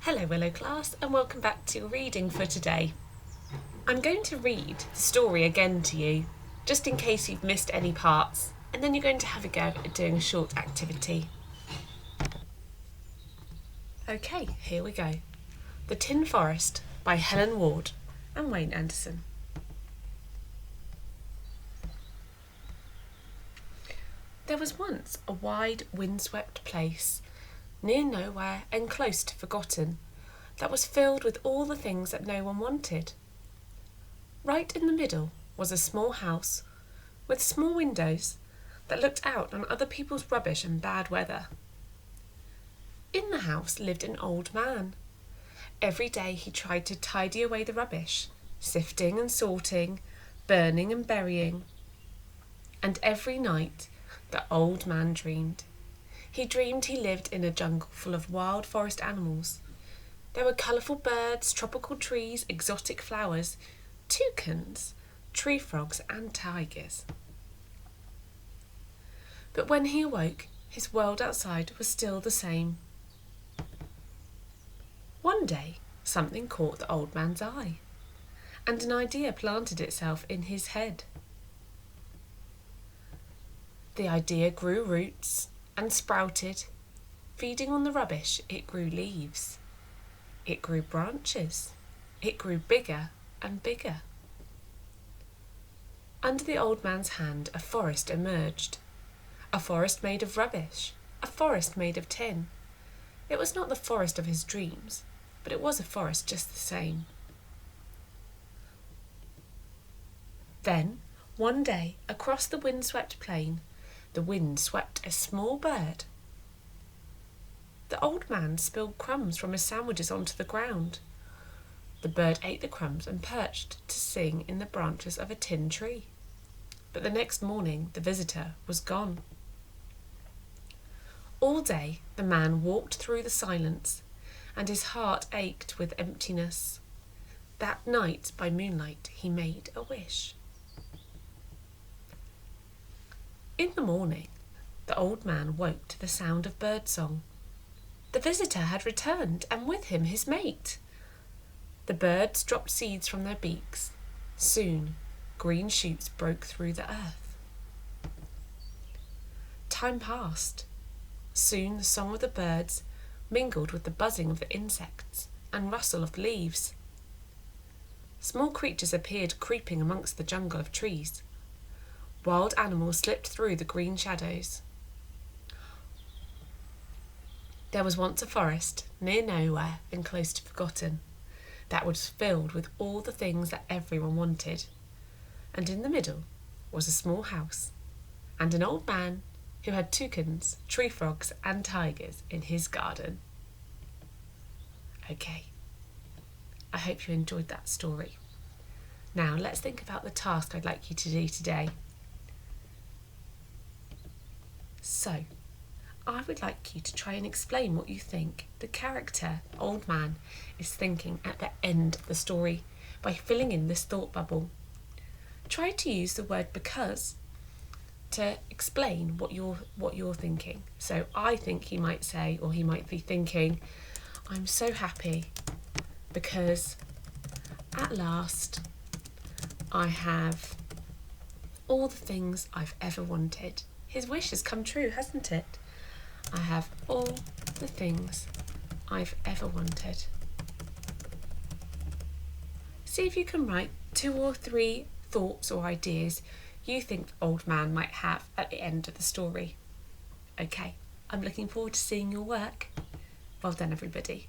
Hello Willow class and welcome back to your reading for today. I'm going to read the story again to you, just in case you've missed any parts, and then you're going to have a go at doing a short activity. Okay, here we go. The Tin Forest by Helen Ward and Wayne Anderson. There was once a wide, windswept place, near nowhere and close to forgotten, that was filled with all the things that no one wanted. Right in the middle was a small house with small windows that looked out on other people's rubbish and bad weather. In the house lived an old man. Every day he tried to tidy away the rubbish, sifting and sorting, burning and burying. And every night the old man dreamed. He dreamed he lived in a jungle full of wild forest animals. There were colourful birds, tropical trees, exotic flowers, toucans, tree frogs and tigers. But when he awoke, his world outside was still the same. One day, something caught the old man's eye, and an idea planted itself in his head. The idea grew roots and sprouted. Feeding on the rubbish, it grew leaves. It grew branches. It grew bigger and bigger. Under the old man's hand, a forest emerged. A forest made of rubbish. A forest made of tin. It was not the forest of his dreams, but it was a forest just the same. Then, one day, across the windswept plain, the wind swept a small bird. The old man spilled crumbs from his sandwiches onto the ground. The bird ate the crumbs and perched to sing in the branches of a tin tree. But the next morning the visitor was gone. All day the man walked through the silence, and his heart ached with emptiness. That night by moonlight he made a wish. In the morning, the old man woke to the sound of birdsong. The visitor had returned, and with him his mate. The birds dropped seeds from their beaks. Soon, green shoots broke through the earth. Time passed. Soon the song of the birds mingled with the buzzing of the insects and rustle of the leaves. Small creatures appeared creeping amongst the jungle of trees. Wild animals slipped through the green shadows. There was once a forest, near nowhere and close to forgotten, that was filled with all the things that everyone wanted. And in the middle was a small house, and an old man who had toucans, tree frogs and tigers in his garden. Okay, I hope you enjoyed that story. Now let's think about the task I'd like you to do today. So, I would like you to try and explain what you think the character, old man, is thinking at the end of the story by filling in this thought bubble. Try to use the word because to explain what you're thinking. So I think he might say, or he might be thinking, I'm so happy because at last I have all the things I've ever wanted. His wish has come true, hasn't it? I have all the things I've ever wanted. See if you can write 2 or 3 thoughts or ideas you think the old man might have at the end of the story. Okay, I'm looking forward to seeing your work. Well done, everybody.